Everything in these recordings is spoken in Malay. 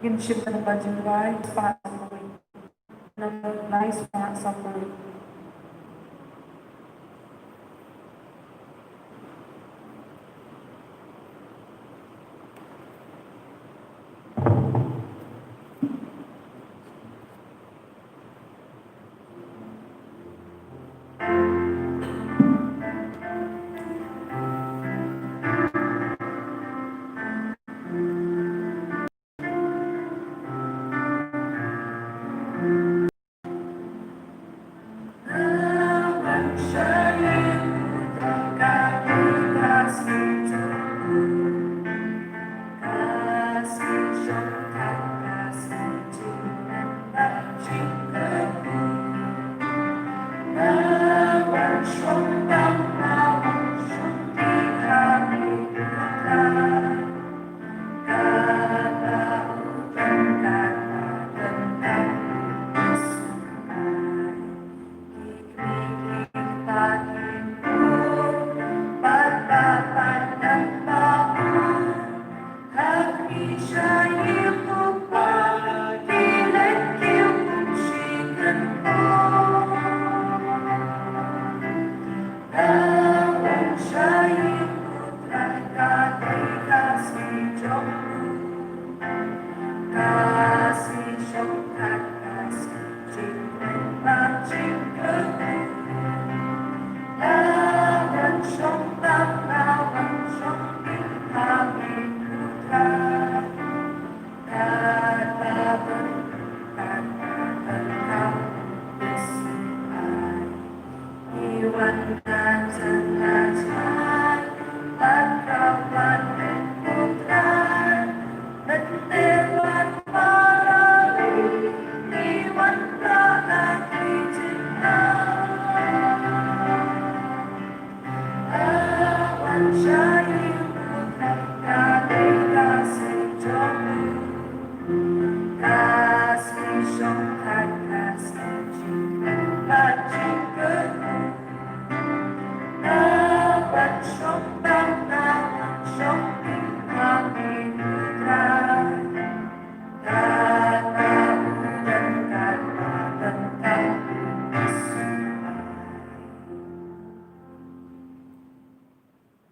Kinship ng Bajingway, Spasmuri, Nice Spasmuri.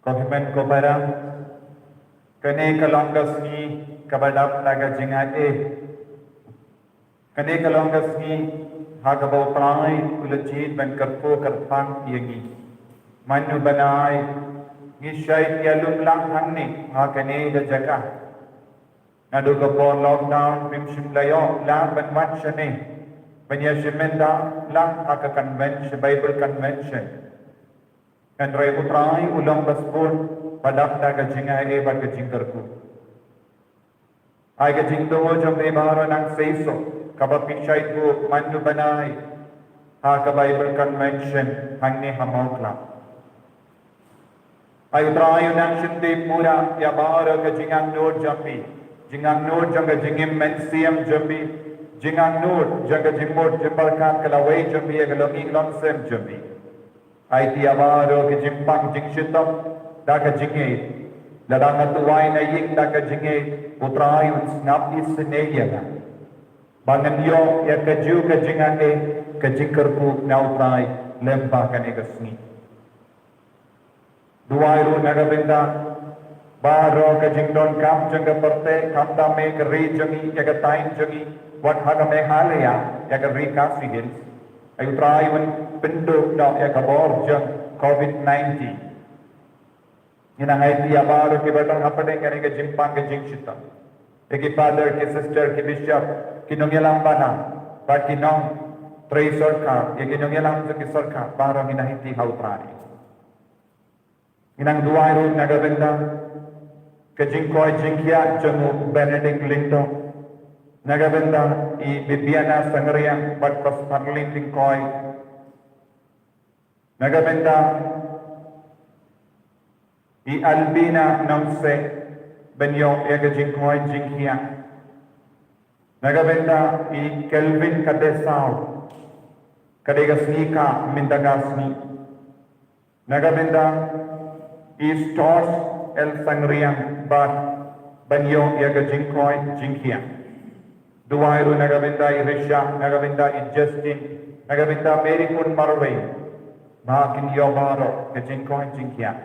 Komitmen ko parang kani kalonggas ni kabadap naga jinga kani kalonggas ni hagabaw prangai ulajid ban karpo karpang yagi manu banai ni syait yalum lang hanni ha kani da jaka nadu gapo lockdown bimshim layo la ban matchane banya shimenda lang ha convention Bible convention kan rai utrai ulang baspun padak da gajinga ba gajing karku ai gajing do jam e baro nang seiso kabap pichai ko manu banai ha ka Bible convention hangne hamaukla ai utrai nang shinde pura ya baro gajingang nod jambi jingang nod janga jingim mensiam jambi jingang nod janga jimod jimbarkat kalawai jambi agalomi lonsem jambi IT abaro ke jimpang jingshitam daga jinge ladang tuwai na ying daga jinge putrai snap isneya bangan yo ya kaju ke jingane ke jingkerku na utrai lemba kane gasni duai ru naga benda baro ke jingdon kam janga perte kamda me ke ri jangi ya ke tain jangi wat haga me halaya ya ke ri kasigil ayu try when penduk dak ya kabor jang COVID-19 ina ngai ti abar ke batang apade kane ke jimpang ke jingshita eki father ke sister ke bishop kinongelang bana ba kinong tray sarkar ye kinongelang ke sarkar para minahiti hautrani inang duai ro nagabenda ke jingkoi jingkia jamu Benedict Lindo nagabenda I Bibiana Sangariang bat prosperling tingkoi nagabenda I Albina Namse benyo ega jingkoi jingkia nagabenda I Kelvin Kadesau kadegasnika mindagasni nagabenda I Stores El Sangriang bat benyo ega jingkoi jingkia Duwairu nagabinda Irisha, nagabinda Justin, nagabinda Mary Kun Marway, Makin Yobaro, Kajing Kong Jingkia.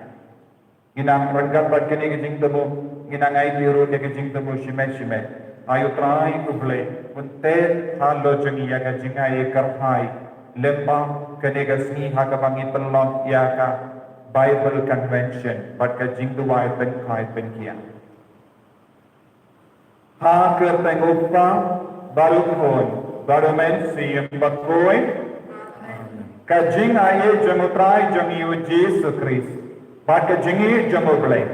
Ginang rangkat bat kini kajing temu, ginang ai biru ke kajing temu shime. Ayu trai uble, unte halo jengi ya kajing ai karhai, lemba kene gasni hakabangi pelon ya Bible Convention, bat kajing duwai pen kai pen kia. Ha kerteng upa baru kon baru mensi yang bakoi kajing aye jemutrai jangi Yesus Kristus bat kajingi jamublai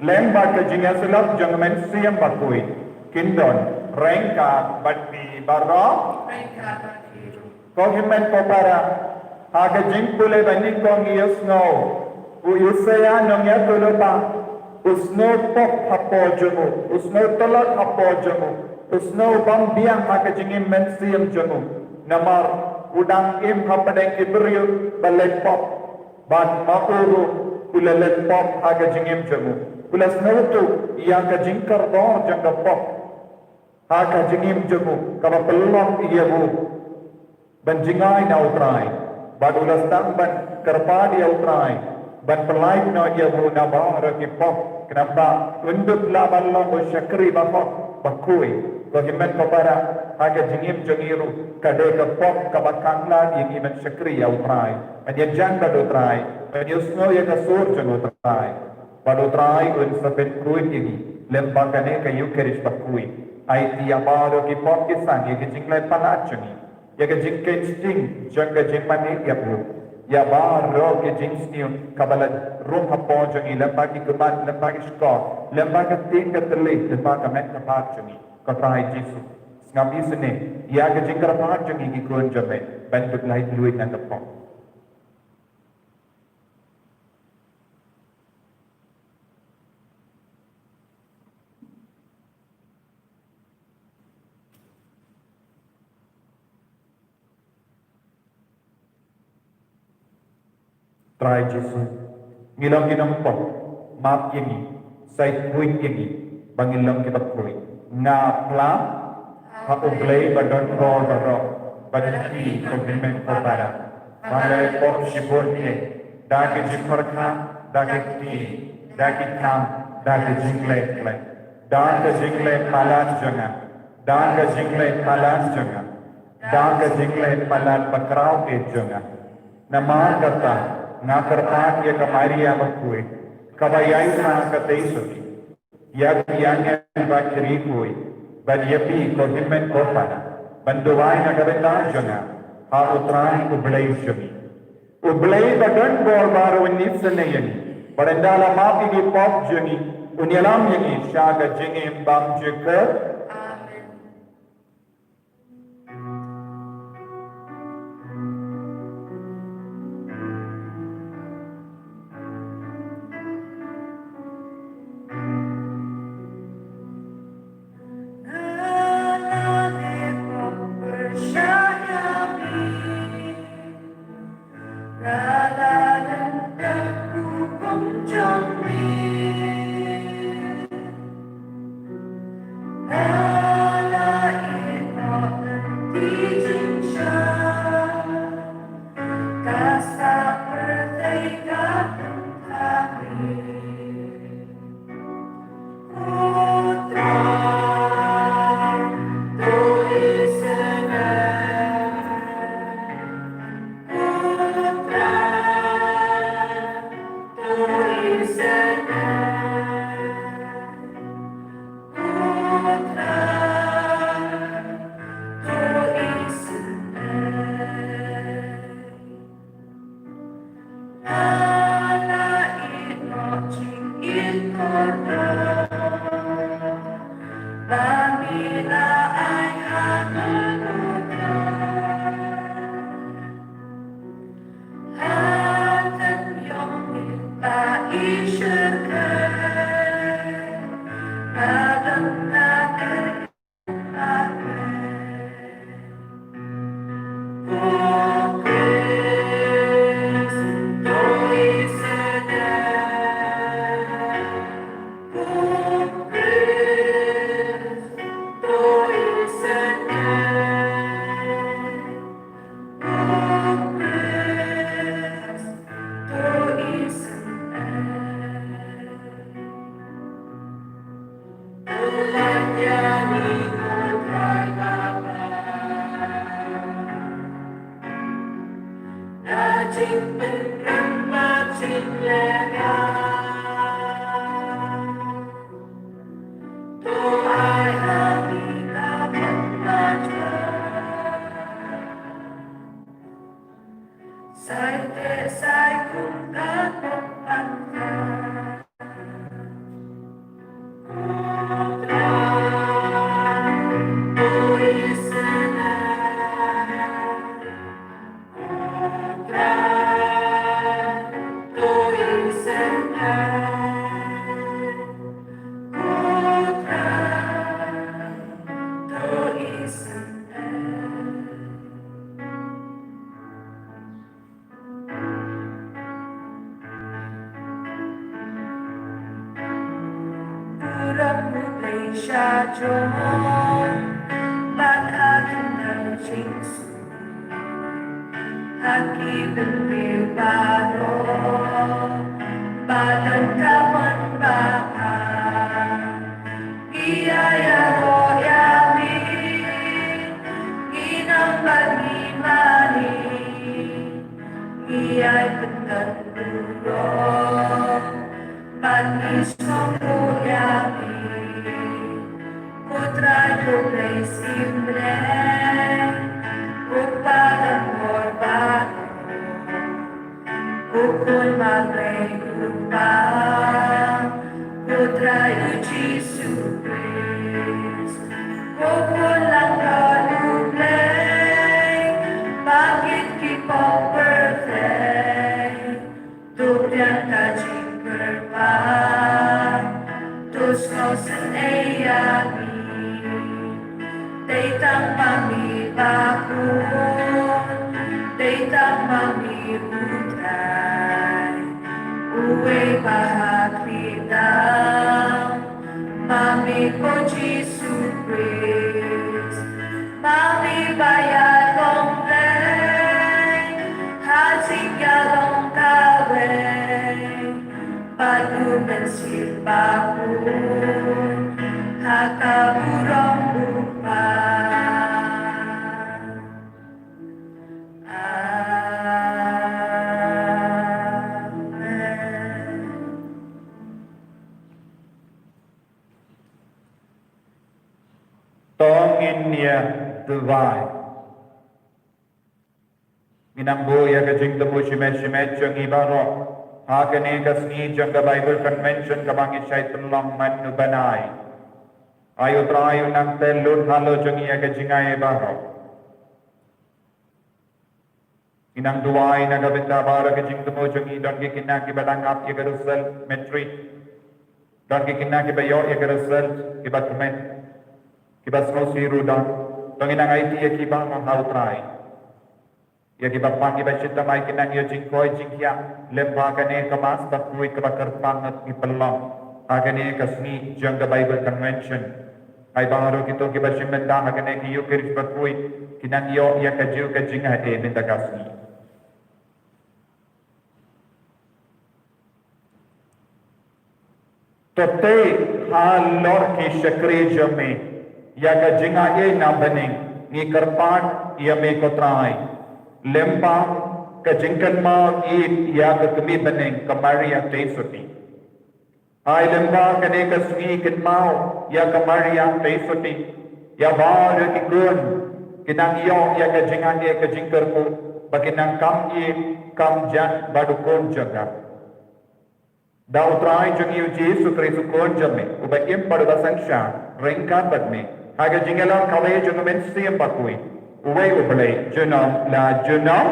lem bat kajing asalap jang mensi yang bakoi kindon rengka bati baro kau himen kau para ha kajing pule bani kau ngiusno uyusaya nongya tulupa usno pok hapo jamu, usno talat hapo jamu, usno bang biang haka jingim mensiam jamu, namar udang im hapadeng ibriu balet pop, ban mauru ulalet pop haka jingim jamu, ulas nautu yang ka jingkar dor jangka pop, haka jingim jamu, kaba pelong iyabu, ban jingai na utrai, ban ulas tangban kerpadi utrai, ban pelaik na iyabu na bahara ki pop. Kenapa untuk laban lo syakri bahok bakui ko himet ko para aga jingim jangiru kade ka pop ka bakang la yang imen syakri ya utrai men jang ka utrai men yusno ya ka sur jang utrai pada utrai un sabet kruit ini lembagane ka yukerish bakui ai dia baro ki pop ki sang ya jinglai panachani ya ka jingken sting jang ka jingmani ya bu ya baro ke jingsniu kabalat rum hapo jangi lembagi kebat lembagi skor lembagi tingkat terlih lembagi mek kebat jangi kotrai jisu ngam isne ya ke jingkar pahat jangi ki kun jame bentuk lain luit nang kepo try Jesu ngilang kinampok map ini sai kuin ini bangilang kita kui ngapla ha ublay badon rol baro badki komplimen ko para malay pok shibon ke dagi jiparka dagi ti dagi kam dagi jingle play dagi jingle palan janga dagi jingle palan janga dagi jingle palan bakrao ke janga nama kata ngakarpan ya kamaria bakui kabayai na kataisoki ya kiyanya bakiri kui badyapi ko himmen ko pana banduwai na kabenda janga ha utrai ublay jami ublay badan bol baru nisanayan badandala mapi di pop jami unyalam yani shaga jingim bam jika Listen Divine. Minambo yaga jingda mo shimet jang ibaro. Hakane kasni jang Bible Convention kabangi shaitan long manu banai. Ayo trayo nang telun halo jang yaga jingay ibaro. Inang duway na gabita bara ka jingda mo jang idon ki kinaki badang ap yaga result metri. Don ki kinaki bayo yaga result ibatmen. Kibasno sirudan. Tongin ang IT ya kiba ng hautray. Ya kiba pang iba sita may kinang ya jingkoy jingkya. Lempa kane kamas bakuy kabakarpang at ipalong. Agane kasni jang the Bible Convention. Ay bangaro kito kiba simenda agane kiyo kiris bakuy. Kinang yo ya kajiw kajinga minda kasni. Tote halor ki shakri jame. या का जिंगा ये ना बने नी करपाट या में को त्राई लेम्पा का जिंकन मा ये या का कमी बने कमारिया तेसुती आई लेम्पा कने का स्वी किन्माओ या कमारिया तेसुती या बार की गुण किनांग यो या का जिंगा ये का जिंकर को बकिनांग कम जन बाडु कौन जगह दाउ त्राई जंगी उजीसु क्रिसु कौन जमे उबकिम पड़वा संख्या ringkan bagme haga jingalan kawai jungamen siem bakui uwei ublei junam la junam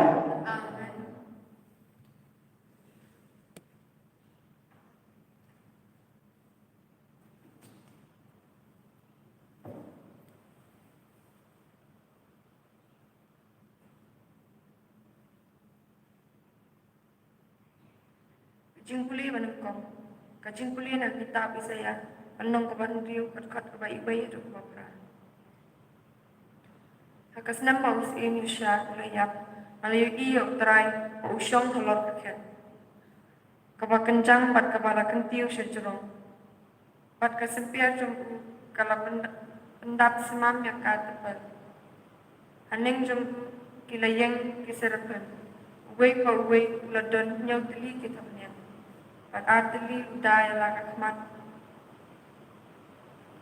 Jingkuli manukong kajingkuli na kita bisaya Anong kabandiyo kat kabay-ibay ito kubapra. Hakas nama us ini siya kulayap, malayo iyo try o usyong halor kakit. Kabakanjang pat kabalakan tiyo siya jurong. Pat kasempiya jumpu kala pendap semam yang katapal. Haning jumpu kilayang kisarapan. Uway pa uway uladon nyaw tili kita panyan. Pat artili udaya laka kmat.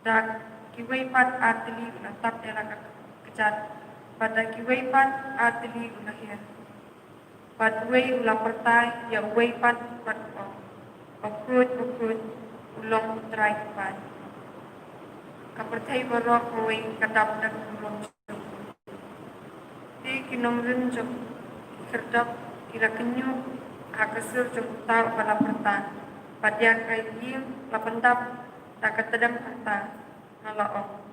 Dak kiway pat artili unatap ya laka kecat. Pada kiway pat artili unahir. Pat way ulang pertai ya way pat pakrut ulong utrai pat. Kapertai barok way kadap dak ulong. Di kinom rin jom kerdap kira kenyu hakasur jom utau pada pertai. Padya kayim lapendap tak tedam kata ngalaok.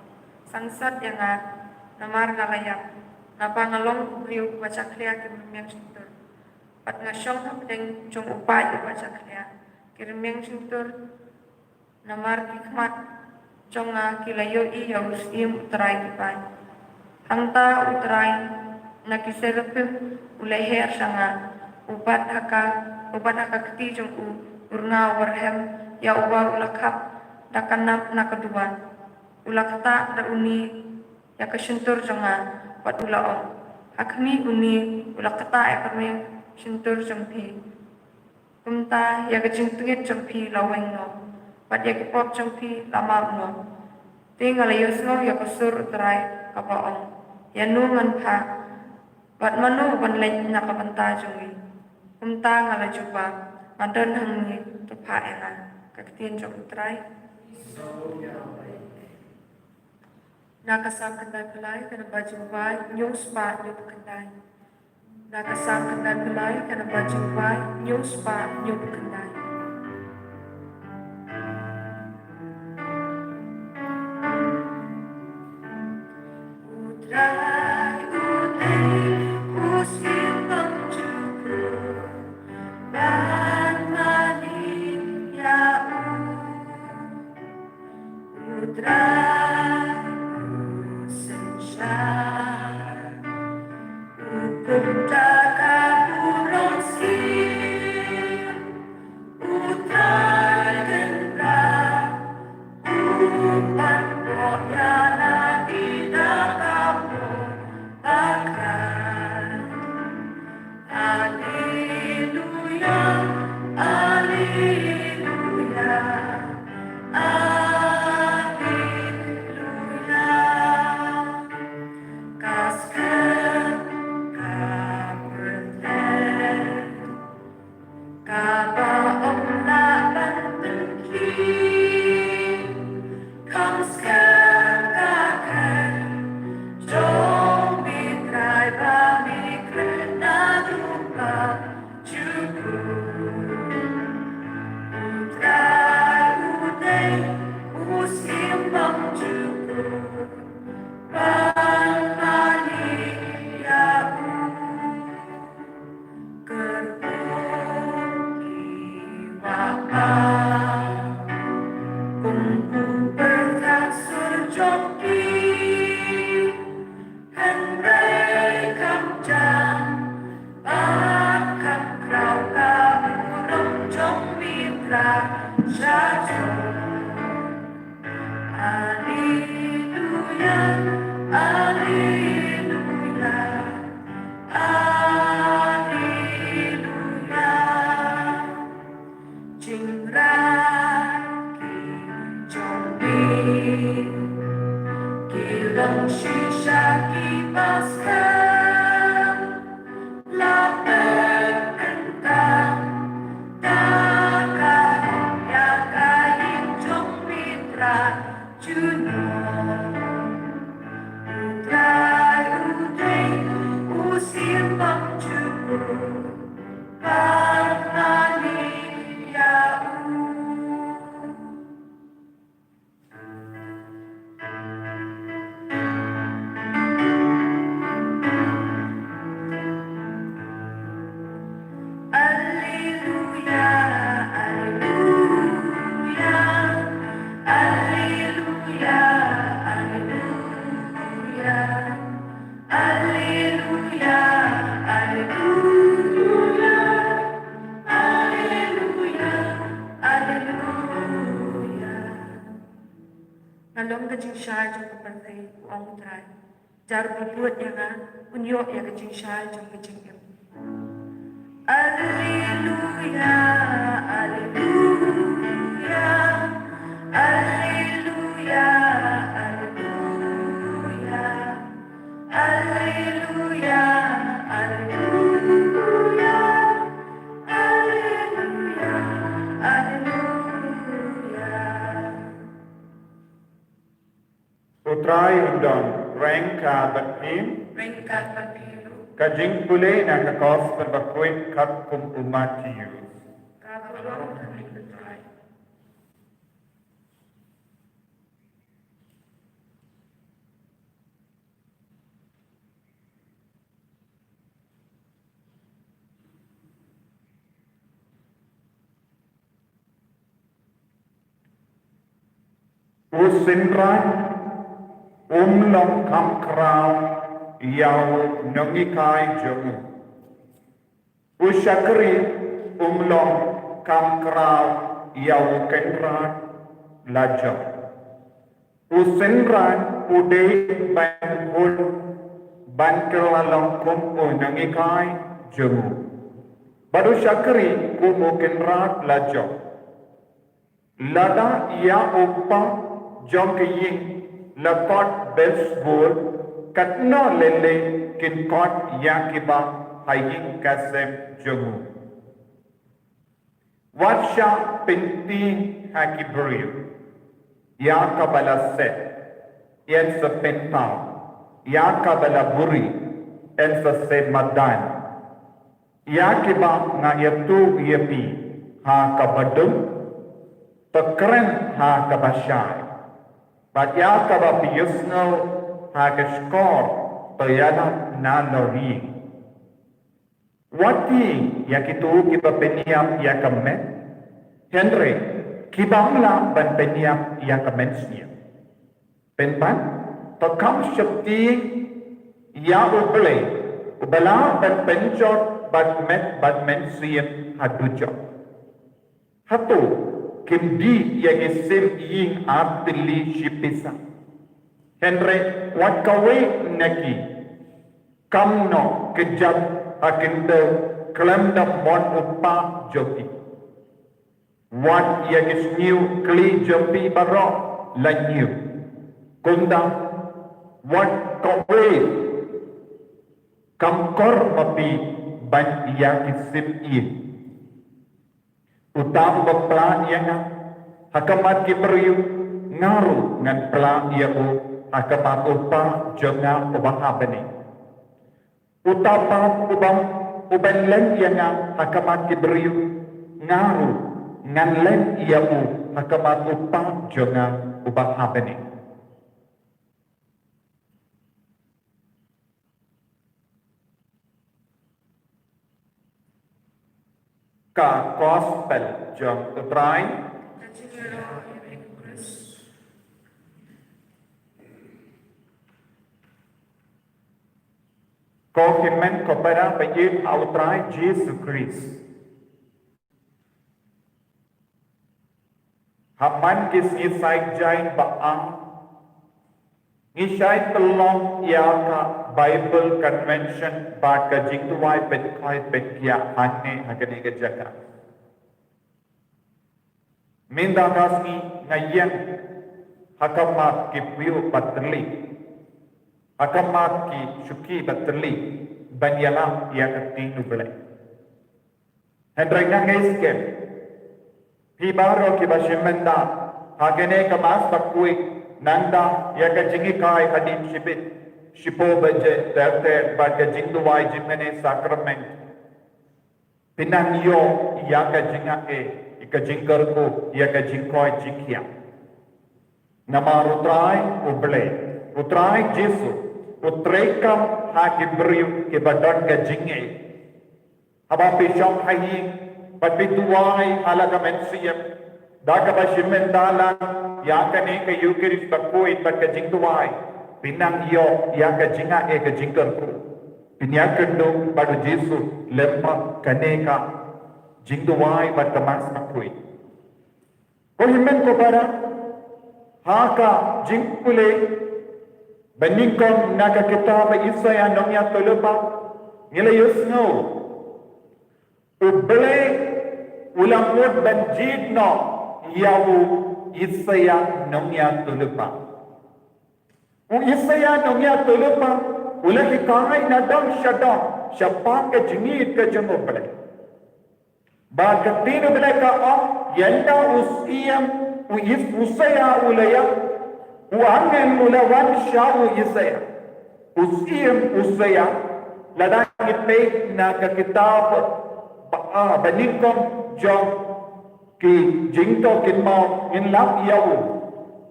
Sangsat yang namar ngalayak. Napa ngalong riu baca kriya kirmeng sintur. Pat ngasyong hapdeng jong upay baca kriya. Kirmeng sintur namar hikmat jong kilayo i haus im utrai kipay. Hangta utrai nakiserpe uleher sanga ubat haka keti jong urna warhem ya uba ulakap dakanap nakadua ulakta da uni ya kasuntur jonga pat ulaon hakmi uni ulakta ya kami suntur jongpi kumta ya kajingtuit jongpi laweng no pat ya kipop jongpi lama no tinggal yosno ya kasur utrai kapaong ya nungan pa pat manu banlay nakapanta jongi kumta ngala juba madan hangi tupa ena kaktin jong utrai nakasam kendai pelai kena baju vai news pa nyup kendai nakasam kendai pelai kena baju vai news pa nyup kendai utrai utrai usim penjuku dan mani ya utrai sensyar utaka burung sir utrai gendra upan koyana tidak kamu akan Haleluya Haleluya Haleluya kasken kaberlet kaba omla bantenki kamsken kaken jom bitrai bami krena duka juku utrai udai usim bang juku Panmani ya kerbuki waka Kumpu berkasur joki Henry kamjang Bakam krau kaburung jong mitra syajong Haleluya, Haleluya, Haleluya. Jingraki jombi, kilang shisha kipaskan, lapet kentang, takah ya kain jong mitra. Juno utrai usim bangjuku Panmani ya Alleluia Alleluia Alleluia Alleluia, Alleluia, Alleluia, Alleluia. Ngalong kajing syah jong kepertai uang utrai. Jar bubuat yang unyo ya kajing syah jong kajing im. Alleluia, Alleluia. utrai undon rengka batin Ringkat berbiru. kajing pule nak kos berbakuit kat kum umat ciu. Kabulong dan dibetrai. Usinran umlong kam krau yau nongikai jemu. Usyakri umlong kam krau yau kenran lajo. Usinran ude ban hul ban kelalong kum nongikai jemu. Baru syakri kum kenran lajo. Lada ya upa jong ying la kot baseball katno lele kin kot ya kiba hayin kasem jogu watsha pinti hakibriu ya kabala set yan sa pentaw ya kabala buri en sa semadan ya kiba nga yatu yapi ha kabadum pakren ha kabashai Batia kaba piyusno hageskor payana na lori. Wati yakitu kiba peniam yakamen Henry kibamla ban peniam yakamensnya. Penpan pakam shakti ya uble ubala ban penjot ban mensiem hadujot. Hatu Kimdi yagisim ying artili shipisa. Henry wakawe naki. Kamno kejap akindo kelamda mon upa jopi. Wat yagis new kli jopi baro la new. Kunda wat kawe kamkor mapi ban yagisim ying. Utang bapla yang hakamat kiberiu ngaru ngan pla iau hakamat upa jonga ubah beni. Utapa uban len yang hakamat kiberiu ngaru ngan len iau hakamat upa jonga ubah beni. Ka gospel jom utrai ko himen ko para bayit utrai Jesus Christ haman kis isai jain baang isai telong ya ka Bible Convention bat ka jingtuai petkai petkia hanne hagani ke jaga. Minda kasni ngayen hakamat ki piu patli. Hakamat ki syuki patli banyala ya ketinu belai. Hendrai nangesken hibaro ki bashimenda hagane kamas bakui nanda ya ka jingikai hadim shibit. Shipo baje terte baga jingduai jimene sacrament pinanyo yaga jinga ika jingkar ko yaga jingkoi jingkia namarutrai utrai Jesu utrekam hakibriu ke badan ga jinge aba pisham hayi patituai halaga mensiyam daga bashimen dalan yaga ne ka yukiris bakoi baga jingduai Pinang yo yang kajinga kajingkan ku. Pinyakan dong pada Yesus lempak kaneka jingduai pada kemas makui. Kohimen ko para haka jingpule beningkong naga kita ba Isaya nongya tolupa nilayos no. Uble ulamud ban jidno yawu Isaya nongya tolupa. Isaya nongya tolupa ulagi kahai nadang syadang syapa ke jingit ke jenguk belai. Bagatinu belai ka yenda usiyam usaya ulaya Uangin ulawan syawu Isaya. Usaya ladang ipay na kakitab banikong jong ki jingto kinmo inlap yawu.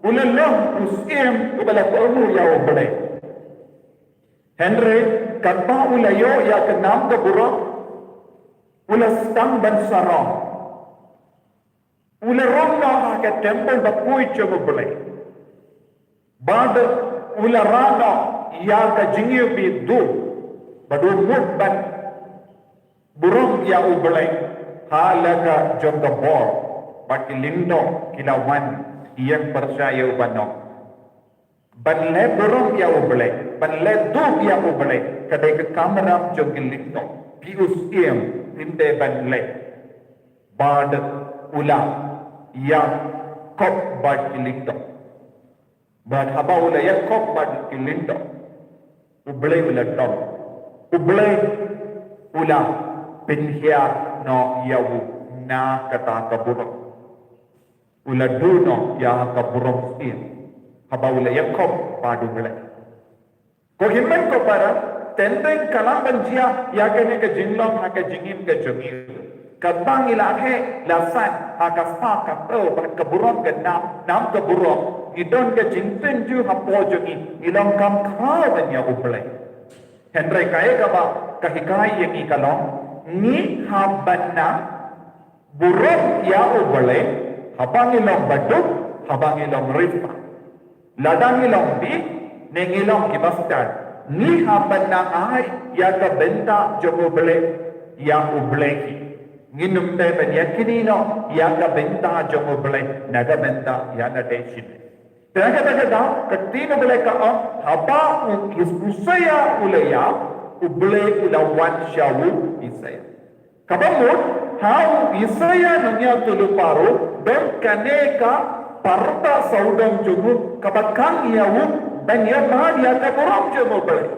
Ulalong usiem ubala pamu yawu bale. Henry katpa ulayo ya kenam ke buruk ulastang bansarong. Ularong na ka temple bakui coba bale. Bad ularano ya ka jingyu bi du badu mudban burung ya ubelai halaka jongga bor baki lindo kilawan yang percaya ubano banle burung ya ubelai banle du ya ubelai kadai ke kamera jongga lindo pius iem inde banle bad ula ya kop baki lindo bad haba ula ya kop baki lindo ubelai ula dom ubelai ula penhia no yawu na kata kaburuk ula duno ya kaburuk in haba ula yakob padu belai ko himmen ko para tendeng kalam banjia ya kene ke jinglong ha ke jingim ke jungil kabang ilahe lasan ha ka fa ka to ba kaburuk ke nam kaburuk idon ke jingten ju ha po jungi ilong kam kha ban ya ubelai Henry kaya ka ba kahikai yang ikalong ni habana buruk ya ubale habang ilong baduk habang ilong rifa ladang ilong bi neng ilong kibastar ni habana ay ya ka benta jo ubale ya ubleki nginum te ben yakinino ya ka benta jo ubale naga benta ya na deshin Tengah-tengah ketika mereka haba usaya ulaya uble ulawan syawu Isaya. Kabamut hau Isaya nanya tulu paru dan kaneka parta saudang jumu kabakang yawu dan yamah ya kaburam jumu bale.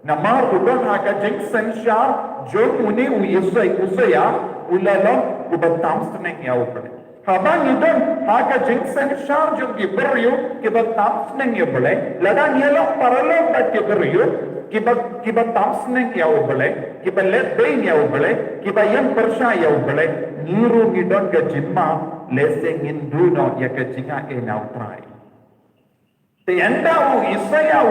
Namar udan haka jingsen syar jumu ni usaya ulalong ubatam seneng yawu bale. Habang idon haka jingsen syar jung ki beryu kibat tamsneng ya boleh ladang yelok paralong bat ki beryu kibat tamsneng ya boleh kibat let bain ya boleh kibat yang persya ya boleh niru idon ke jimma leseng induno ya ke jinga e nautrai te anda Isaya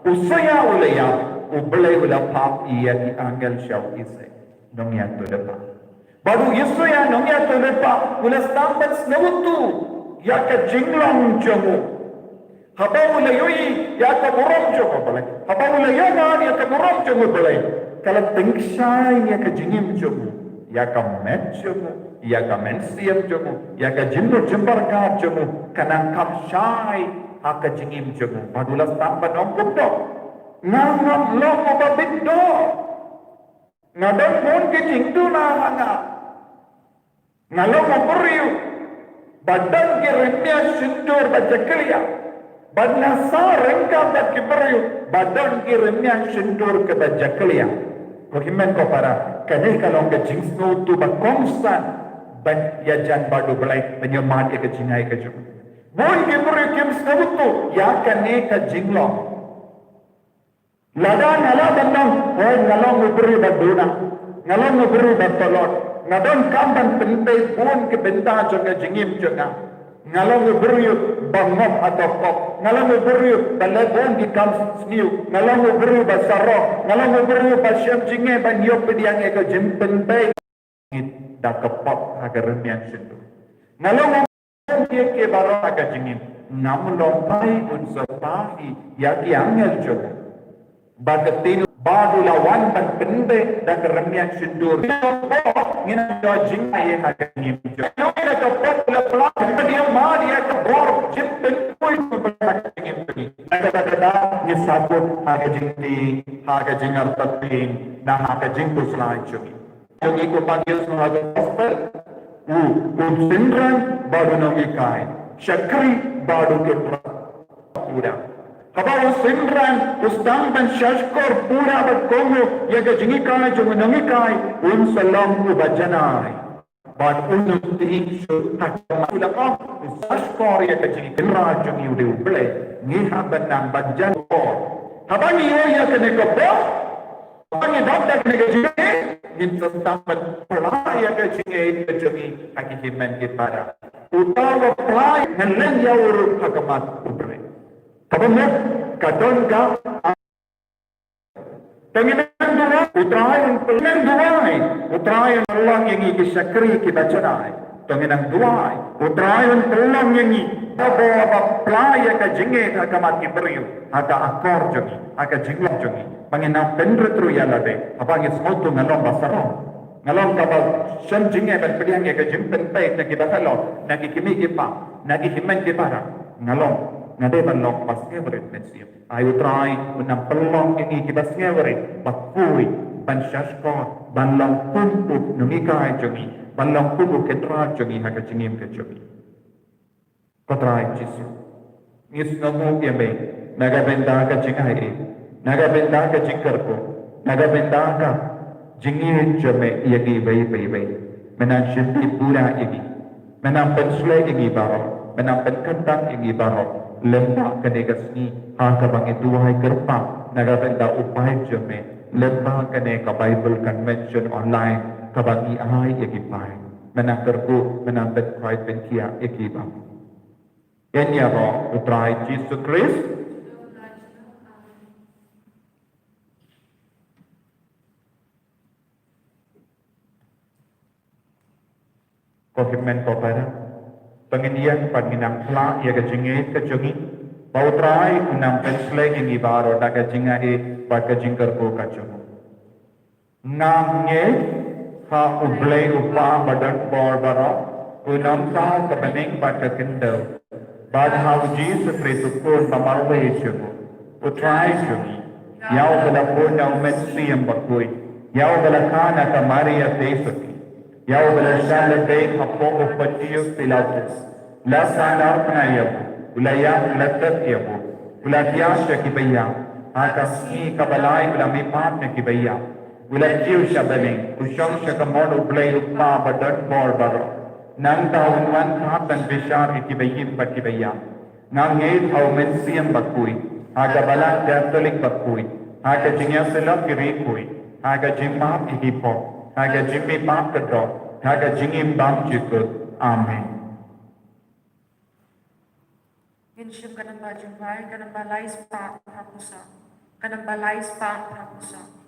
usaya ublay ula pap iya ki angel syaw Isaya nong ya to lepa baru Isaya nong ya to lepa ula stambat snawutu ya ka jinglong jomu haba ula yoi ya ka burom jomu boleh haba ula yana ya ka burom jomu boleh kalau tengsai ya ka jingim jomu ya ka met jomu ya ka mensiam jomu ya ka jinnu jembarga jomu kana kapsai ha ka jingim jomu padula stambat ongkum do ngam lo babiddo ngadon pun ke jingdu na hanga ngalo mapuriu badan ke remnya sindur bajakliya badna sa rengka bat kibariu badan ke remnya sindur ke bajakliya kohimen ko para kane kalau ke jingsno tu ba konstan ban ya jan badu belai penyemat ke jingai ke jum bon ke bariu kim sabutu ya kane ka jinglo lada ngala bandang hoy ngalong bariu baduna ngalong bariu batolot ngadon kamban pentai pun ke benta jonga jingim jonga ngalong beriu bangop atau kop ngalong beriu balabon di kam sniu ngalong beriu basaro ngalong beriu basyam jinge ban yop pediang eko jim pentai da kepop agar remian sendu ngalong dia ke baro aga jingim namlong pai unsapahi ya ki angel jonga bagatin badu lawan dan pende dan keremian sendur ngina do jinga ye hakani jo ngina to popula pula dia ma dia to bor jipten koi bertakingin pergi ada ni sabut haga jingti haga jingar tatin na haga jingtu selai jogi jogi ko panggil sebagai gospel sindran badu nongi kai syakri badu ke pura Habang sindran ustang dan syashkor pura berkomo yaga jingikai jungunangikai salam ubajanai But unut tiingsu takamaulako saskori kajing kenrajung yude uble ngiha benang banjan ko. Habangi ya kene ko bo. Habangi dokter kene kajing in tentang pelaya kajing kajing hakimen kepada. Utawa pelaya nelen yaur hakamat uble. Kamu kadon ka Penginan dua, utrayan Allah yang ini sakri kita cerai. Penginan dua, utrayan Allah yang ini bawa pelaya ke jengit akamat iberiu, ada akor jengi, aga jenglam jengi. Penginan pendetru ya lade, apa yang semutu ngalom basarong. Ngalom kapal sen jengit berpilihan ke jempen baik nak kita kalau, nak kimi kita, nak himen kita, ngalom. Ngade balong pas ngewret mensiap. Ayo try unang pelong ini kita ngewret bakui ban shasko balong pumpu numikai jogi balong pumpu ketra jogi haka cingim ke jogi. Kotrai jisu. Ngis ngamu yambe naga benda ka jingai naga benda ka jingkarko naga benda ka jingi jame yagi bai menan shinti pura yagi menan pensule yagi baro menan penkentang yagi baro lembah kenegasni haka bangi duhai kerpa nagabenda upay jame lembah kenega Bible Convention online kabangi ahai yagipay menakerku menambet kwait penkia yagiba enya ro utrai Jesus Christ kohimen kopara pengindian panginang pla ia kejengit kejengi bautrai unang pensle ini baro daga jingai baka jingkar ko kajengu ngange ha ublei upa badan bor baro unang ta kebening baka kendau bad ha Jesus Kristus pun pamarwe jengu utrai jengi yau bela pun na umetsiam bakui yau bela kana ka Maria Tesuki Yau belashan lebih apa upatius pilatus. La sanar penayabu, ulayam latat yabu, ulatias kibaya, akasni kabalai ulami patne kibaya, ulatiu shabaling, usyong shakamod ublay upma badan bor baro, nang taunwan katan bishar ikibayim bakibaya, nang ngait au mensiyam bakui, aga balang jatulik bakui, aga jinyasilak kirikui, aga jimap ihipo, Haga jimmy pap kedok, haga jingim bam jikut. Amen. Insyum kanang bajumpai, kanang balai spa hapusa, kanang balai spa hapusa.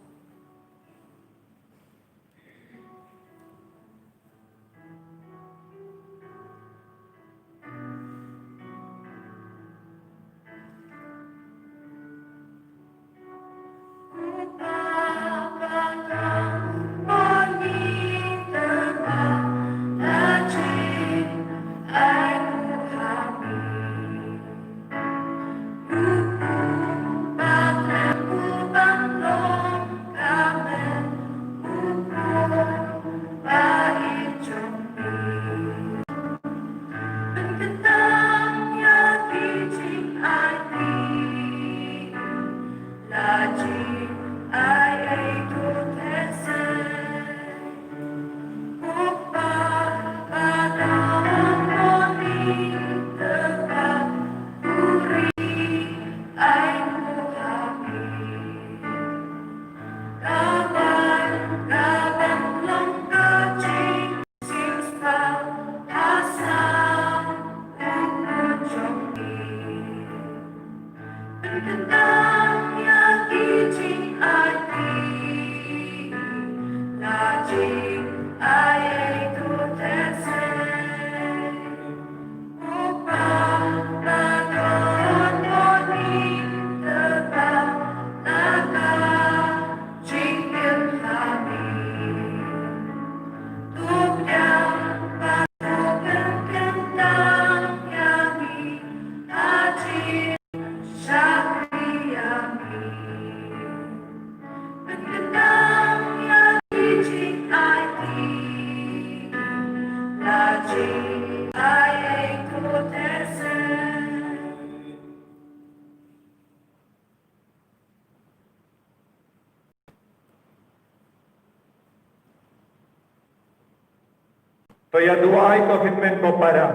To ya duai ko hitmen ko para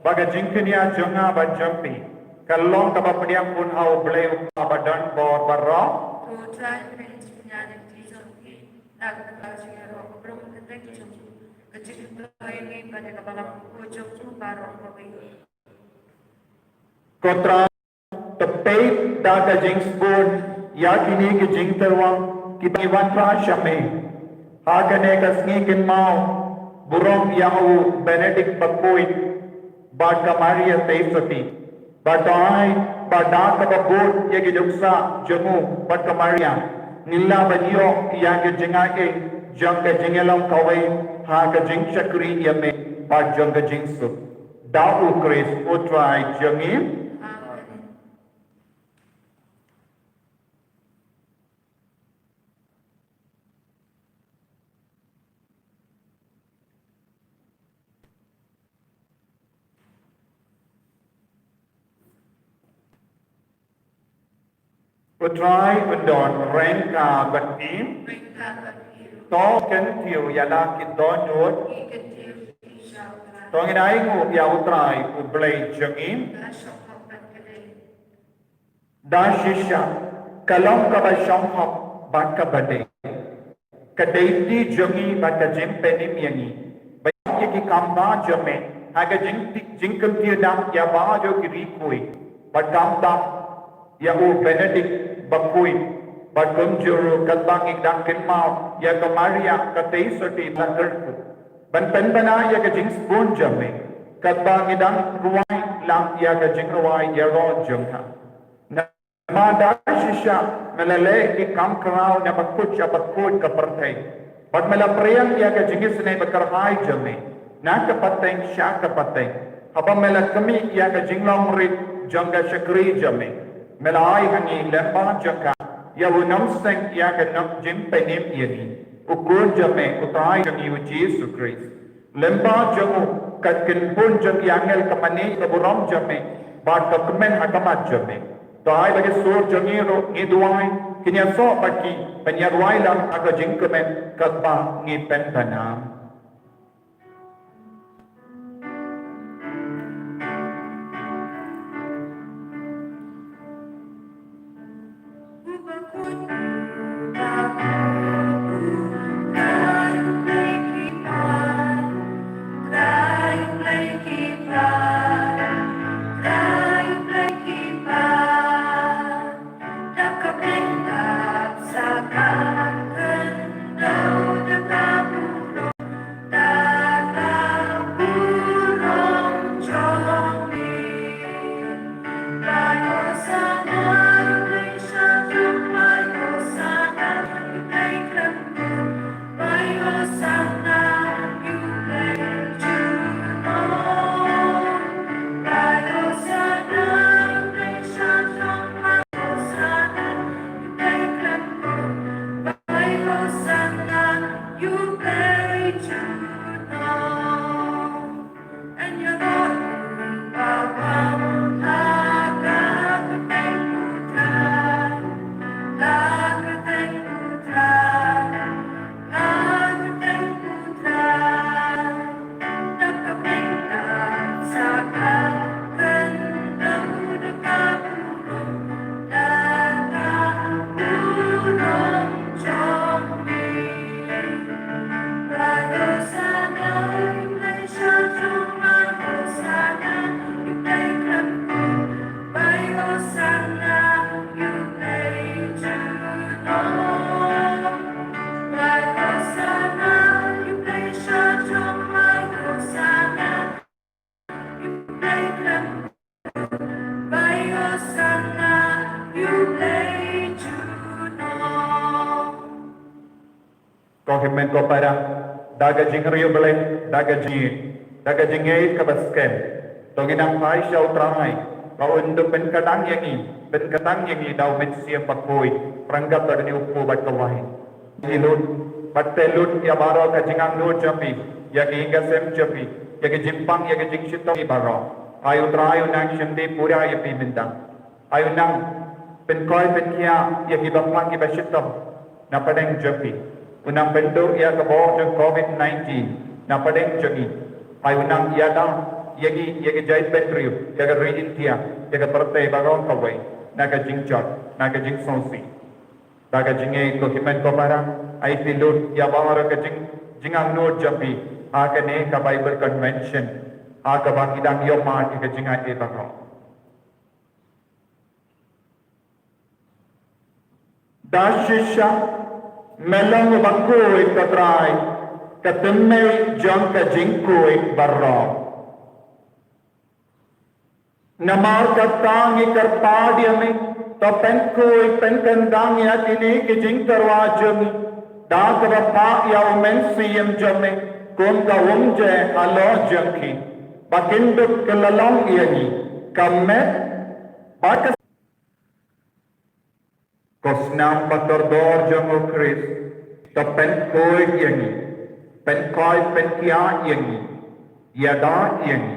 baga jingkinia jonga ba jampi kalong ka ba pediang pun hau bleu ba dan bor barra Tu trai prince punyanya di jampi nak kasih roh belum ketek jampi kecil ini pada kepala pojok tu baru kau Kotra tepet daga jingsbun yakini ke jingterwang kibiwan shame hagane kasngikin mau burong yahu Benedict Bakoit Bata Maria Teisati Batai Badaka Babur Yagi Duksa Jamu Bata Maria Nila Banyo Yaga Jingake Janga Jingelang Kawai Haga Jing Shakri Yame Bad Janga Jingsu Dau Chris Utrai Jangim Utrai undon rengka batim to ken tiu yala kidonut to nginai ngu ya utrai u blai jangim da shisha kalong ka ba shonghok ba ka bade kadaiti jangi ba ka jimpenim yangi ba ki kamba jame haga jingkum tiu dam ya ba jo ki rikoi ba kamba ya u Benedict Bakui Batum Juru Kalbang Igdang Kinmau ya ke Maria ke Teisoti Blankerku Ban Penbana ya ke Jings Bun Jame Kalbang Igdang Ruai Lang ya ke Jing Ruai ya Ron Jungha Nama dah shisha melale di kam kerau na bakut ya bakut ke pertai Bat melapriang ya ke Jingis ne bekerhai Jame na ke pateng sya ke pateng Apa melakami ya ke Jinglong Rit Jangga Syakri Jame Melai hangi lempa jangka ya unam seng ya ke nam jim penim yani ukur jame utai hangi uji Yesus Kristus lempa jangu kat kinpun jang yangel kamani kaburam jame bat dokumen hakamat jame tai bagi sur jangi ro ngiduai kinya so baki penyarwai lang aga jingkemen katba ngi pentanam Kohimen ko para daga jingriyo belen daga jingay kabasken tonginang pai siya utramay paundo ben kadang yangi daw met siya pakoy pranggap da ni upo bat kawain hilun battelun ya baro ka jingang no jampi ya ginga sem jampi ya ke jimpang ya ke jingshito ni baro ayu trayo nang shindi pura ya pimindang ayu nang ben koy ben kia ya gibapang gibashitom na padeng jampi Unang bentuk ia kebawah COVID-19 na padeng jangi ai unang yada yagi jait petriu yaga ri India yaga perte bagong kawai naga jingjot naga jingsonsi baga jinge ko himen ko para ai pilut ya bawara ka jingang no jampi aka ne ka Bible convention aka bang idang yoma ka jinga e bagong dashisha melong bakoi katrai katemme jang ka jingkoi barro namar katang ikarpadiame to penkoi penkandang ya tini ki jing tarwajami dakra pa ya umensiam jame kon ka umje alo jangki bakinduk kelalong yani kamme bakas Kosnam patordor jamu Chris, to penkoi yangi, penkoi penkia yangi, yada yangi.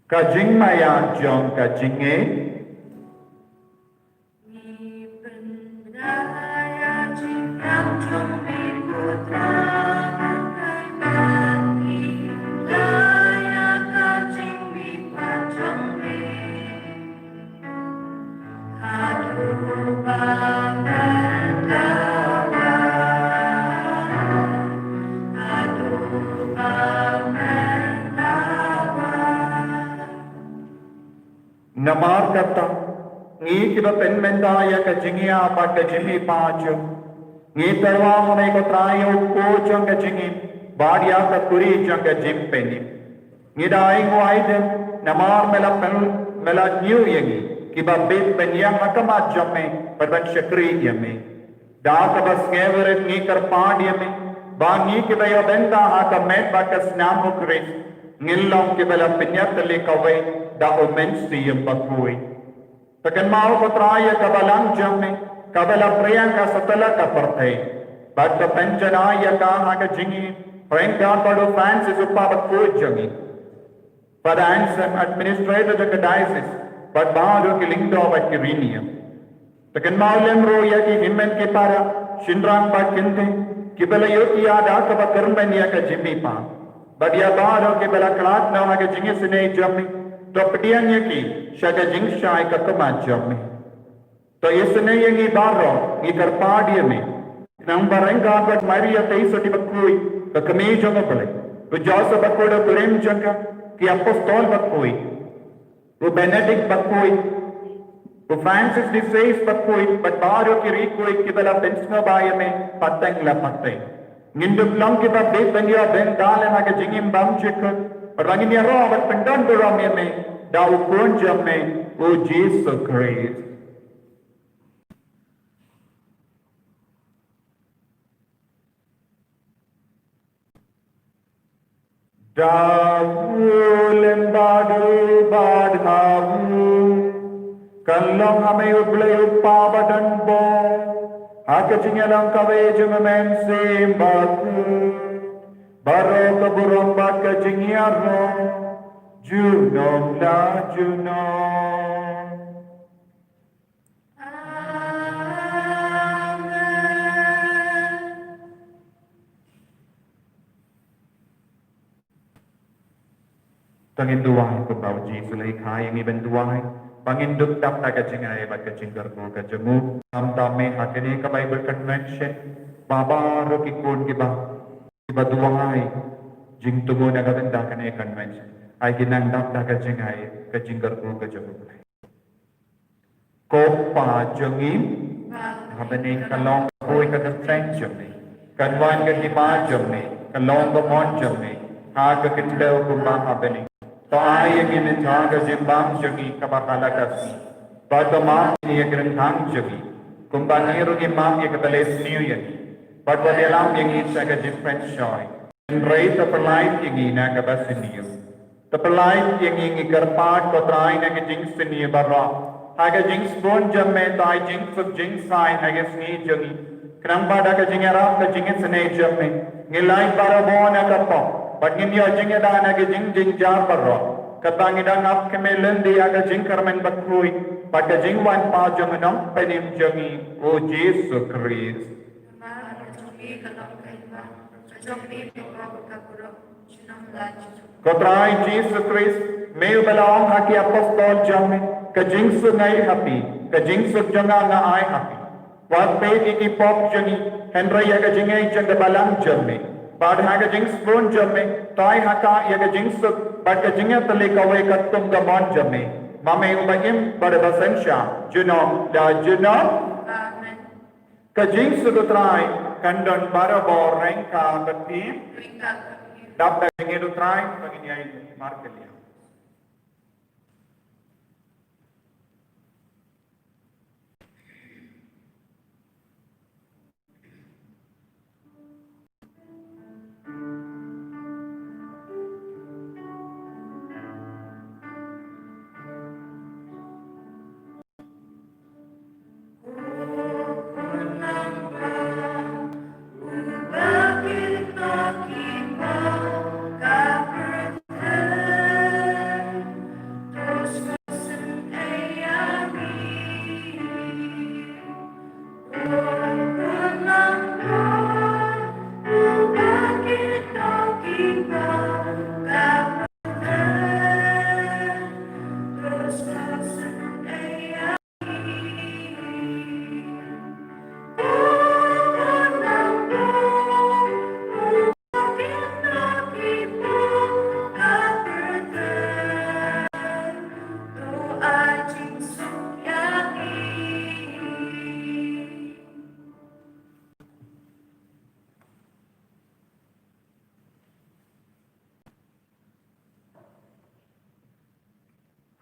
Kajing maya jong kajinge, namar kata ngi kiba penmenda ya ka jingia pa ka jimi pacho ngi tarwa hame ko trayo ko jang ka jingi badia ka kuri jang ka jim peni ngi dai ngo aide namar mela new yangi kiba bit penyang makama jamme perban shakri yame da ka bas ngeveret ngi kar paadiame ba ngi kiba yo benda ha ka met ba ka snam kris ngilong kibala penyat le kawai da omensium bakui takan mau patraya kabalang jamme kabala priyanka satala ka parthe but the penjanaya ka haga jingi priyanka padu Francis uppa bakui jangi for the answer administrator of the diocese but baharu ki lingdo ba kirinium takan mau lemro ya ki himmen ki para shinrang ba kinte kibala yoti ada ka ba karmen ya ka jimmi pa but ya baharu ki bala klat na haga jingi sine jammi Topdianya ki shaga jingshai ka kumajami. To isne yangi baro ni karpadiame. Nang barenga but Maria teisoti bakui ka kami jongopale. To Joseph bakoda kurem janga ki apostol bakui. To Benedict bakui. To Francis de Sales bakui but baro ki rikui ki bala pensno bayame pateng la pateng. Nginduk lang ki ba benya ben dale na ka jingim bam chikut. Ranginya roh bat pendan doram yame dau kunjam me o Jesus Christ. Dawu lembadu badhawu kalong hame uble uppa badan bo hakachinyalang kawejum men sembaku baro kaburong baka jingyaro junom la junom Tanginduwai ko bau ji sulai khai ngi benduwai panginduk tap ta kachingai bat kachingar ko kajamu am tame hakene ka Bible convention baba ro ki kon ki ba duwai jing tumo na gabenda kane convention ai ginang dap ta kachingai kachingar ko kajamu ko pa jangim habane kalong koi ka trend jamne kanwan ka di ma jamne kalong ko mon jamne ha ka kitlo ko ba habane तो आये कि निथांग जिम्बाम जगी कबाकाला kasi pada maaf ni yang gerengkang jagi kumbangir ki maaf yang keteles new year pada dalam yang isa ka different shoy rei ta pelai yang ina ka basiniyo ta pelai yang ingi karpat ko trai na ka jing siniyo barra ha ka jing spon jamme tai jing sub jing sai ha ka sni jagi kram pada ka jing ara ka jing sne jamme ngilai para bona ka pa Pagin yo jing ada na ke jing jar parro. Katang ida ngap ke melen dia ke jing karmen bakui. Pada jing wan pa jong nong penim jongi o Jesu Christ. Kotrai Jesu Christ meu belong haki apostol jong ke jing sungai happy ke jing suk jonga na ai happy. Wat pe ki pop jongi Henry ya ke jingai jong ke balang jong Bad haga jing spoon jamme, tai haka yaga jing suk, bad ka jinga tali kawe katum ga mon jamme. Mame ubayim bad basensha, juno da juno. Amen. Ka jing suk utrai, kandon barabor rengka bati, dap da jinga utrai, pagin yai markelia.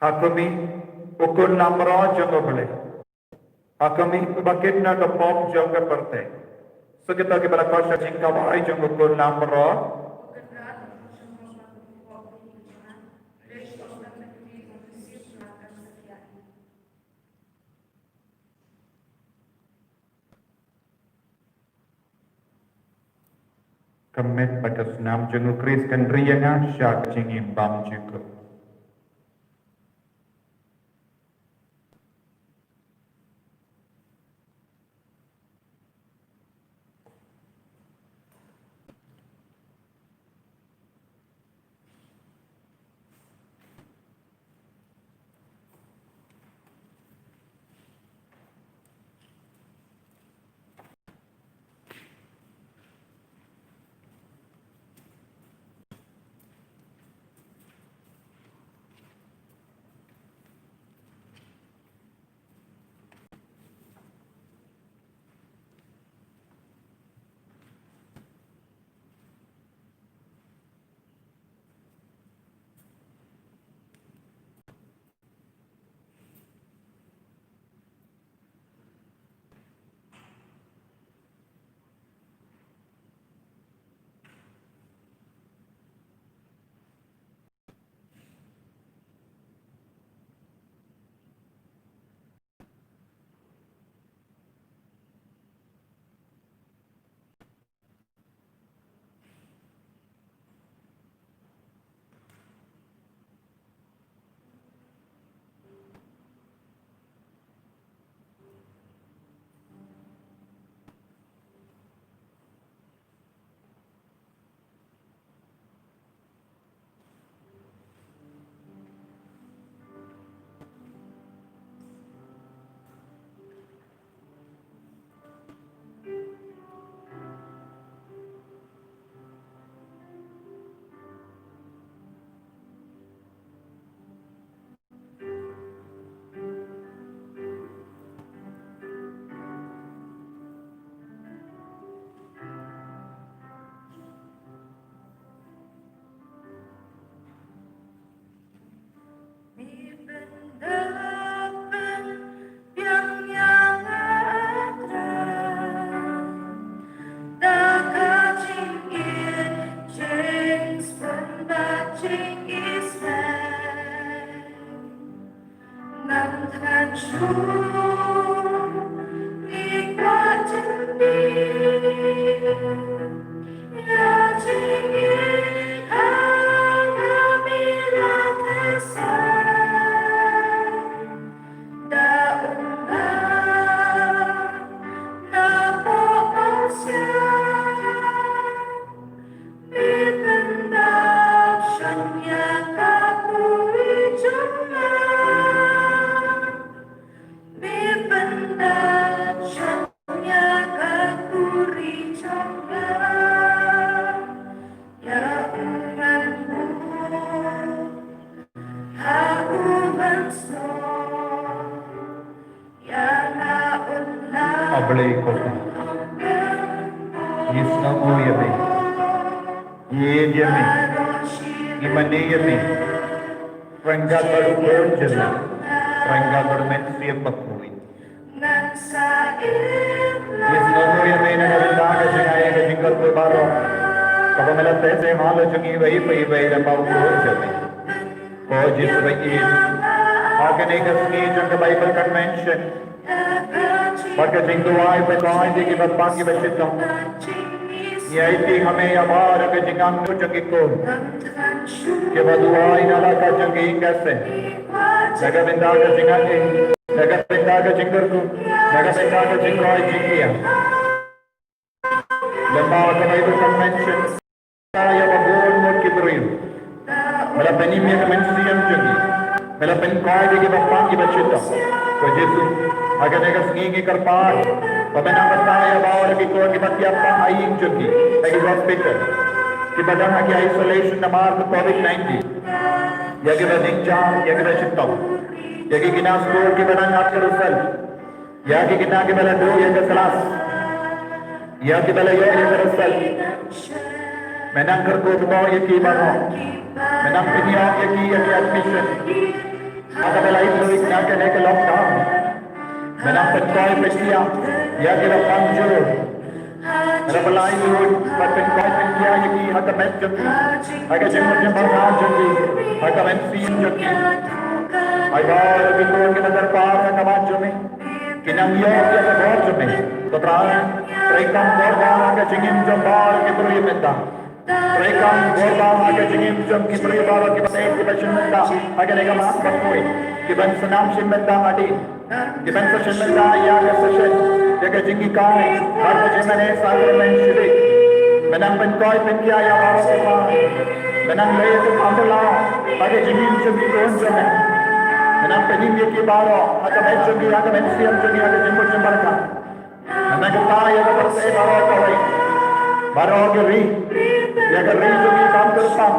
Hakumi ukun namro jongo bole. Hakumi bakit na ka pop jongo perte. So kita ke bala kosha jingka wai jongo ukun namro. Commit batas nam jongo Chris kan riyanga syak jingim bam jiko. Abli kota. Yisnamu yami. Yemi. Imani yami. Ranggal baru berjaya. Ranggal bermensi bakui. Yisnamu yami nagarinda kajingaya kajingal berbaro. Kalau melihat saya malu jungi bayi dan bau berjaya. Oh jisu bayi. Akan ikas ni jangka Bible Convention. Maka jingduai berdoa di kibat pagi bercita. Yaitu kami abar ke jingang tu jangikun. Kibat duai nala ka jangki ingkase. Jaga benda ke jingang ini. Jaga benda ke jinggerku. Jaga benda ke jingkai jingkia. Lembaga ke Bible Convention. Saya babon mut kiberim. Mela penimia ke mensiam jangki. Mela penkoi di kibat pagi bercita. Ko Yesus agar mereka sengingi kerpat, pemenang bertanya bahawa lagi tuan kita tiapa aing jogi, lagi hospital, kita dah lagi isolation namar ke COVID-19, ya kita ninjang, ya kita cinta, ya kita school kita dah ngat kerusal, ya kita do ya kita kelas, ya kita layo ya kerusal, menang kerkuat ya kita baru, menang penyok ya kita admission. Ada belai itu nak ke lockdown. Menang pencai pencia, ya kita panjur. Ada belai itu pencai pencia yang kita ada macam ni. Agak jemput jadi, agak mensin jadi. Ayah kita kita terpar agak macam ni. Kita niat dia sebab jadi. Tetapi mereka berdoa agak jengim jembar kita beri minta. Mereka berdoa agak jengim jem kita beri baru kita kita minta. Agak mereka maaf berkoi. Kita senam minta adi. Kita minta ya ke session. Jaga jengki kai. Harga jemane sakramen syirik. Menang pencoi pencia ya baru kita. Menang laya tu ambil agak jengim jem tuan jemane. Menang penim ye ki baru agak macam ni agak mensiam jadi agak jemput jembarkan. Menang kita ya ke bersih baru kawai. Baru geri. Ya geri jadi kam tersam.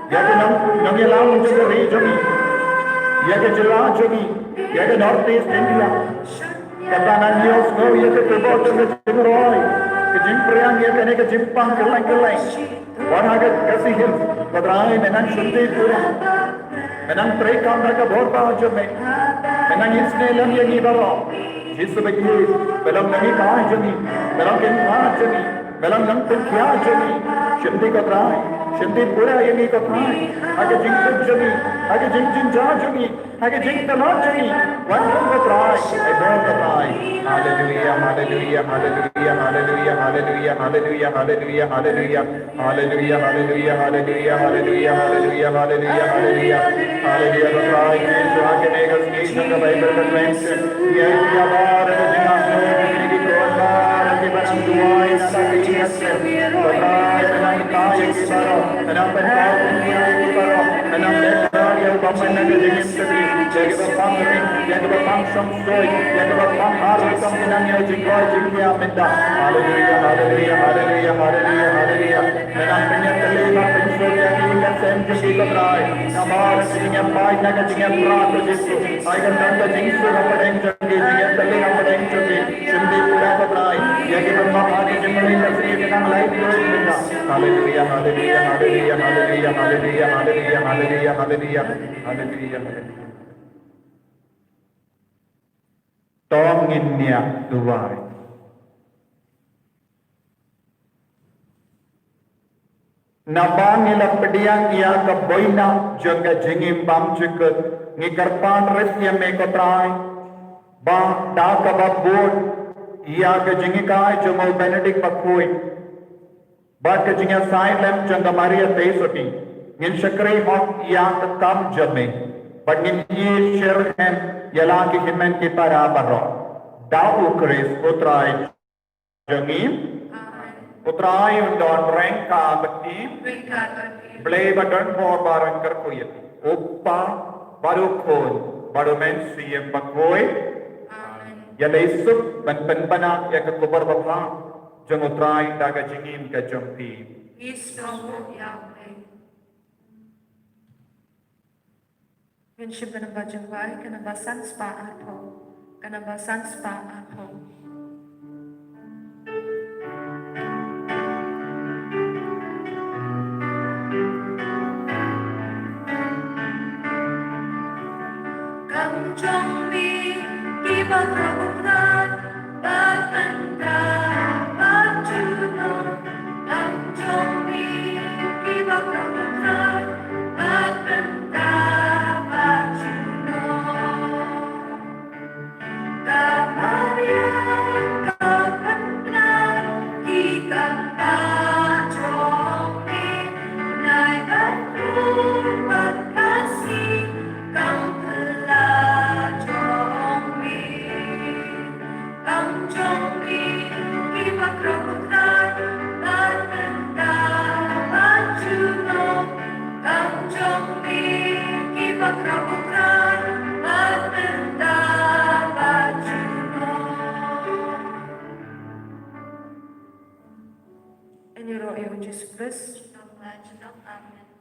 Ya ke nam ye lam jadi geri jadi. Ya ke jelah jadi. Ya ke North East India. Kata nanyos no ya ke terbot ke jemroi. Ke jempriang ya ke jempang keleng-keleng. Orang agak kasih hil. Badrai menang sunti pura. Menang mereka mereka berdoa jeme. Menang Islam yang ibarat. Yesus bagi belum lagi kah jemi. Belum kena jemi. Belum yang terkia jemi. Shinti katrai. Shinti pura yang katrai. Agak jingkut jemi. Agak jingkut jemi. Agak jingkut jemi. Wanjung katrai. Ibarat katrai. Hallelujah. Hallelujah. Hallelujah. Hallelujah. Hallelujah. Hallelujah. Hallelujah. Hallelujah. Hallelujah. Hallelujah. Hallelujah. Hallelujah. Hallelujah. Hallelujah. Hallelujah. Hallelujah. Katrai. Yesus akan egas kisah ke Bible Convention. Ya dia bar ke jingan ini keluar ke barang dua yang ada di sini. Katrai menang kaya kita. Menang pentas dunia kita. Menang deklar yang paman negeri jengim segi. Jadi berpangring. Jadi berpangsam soy. Jadi berpanghar. Menang yang jingkoi jingkia minta. Hallelujah. Hallelujah. Hallelujah. Hallelujah. Hallelujah. Menang penyertali penyusul yang ingat senjung katrai. Namar jingnya baik naga jingnya berat Yesus. Akan tanda jingsu apa yang jadi jingnya tali apa yang jadi. Sindi pura katrai. Ya kita mahal jingmari nasri dengan lain terus minta. Hallelujah. Hallelujah. Hallelujah. Hallelujah. Hallelujah. Hallelujah. Hallelujah. Hallelujah. Hallelujah. Hallelujah. Tonginnya tuai. Nabang ilang pediang ia ke boina jaga jengim bam jeket ngikarpan resnya mekotrai ba da ka babur ia ke jengikai jomol Benedict bakui ba ke jengya silem janga Maria Tesoti ngin syakri hok ia ke kam jame ba ngin ye sherhem yala ki himen ki para baro dau kris utrai jengim Utrai undon rengka beti blay badan por barang kerkuyat uppa baru khon baru mensi yang bakoi ya leisup ban penbana ya ke kubar bapa jeng utrai daga jingim ke jompi Winship kanaba jengwai, kanaba sanspa apo. Kanaba sanspa apo. Come join me, keep on trouble not, but and but to know. Come join me, keep on trouble not, but and but to know. Kamarian kapandan, kikapa join me, nai batur berkasih, kang telah join me. Kang join me, kimak rokotan, dan mendapat juno. Kang join me, kimak rokotan, dan mendapat juno. Ini roh yang Jesus Kristus. Amin.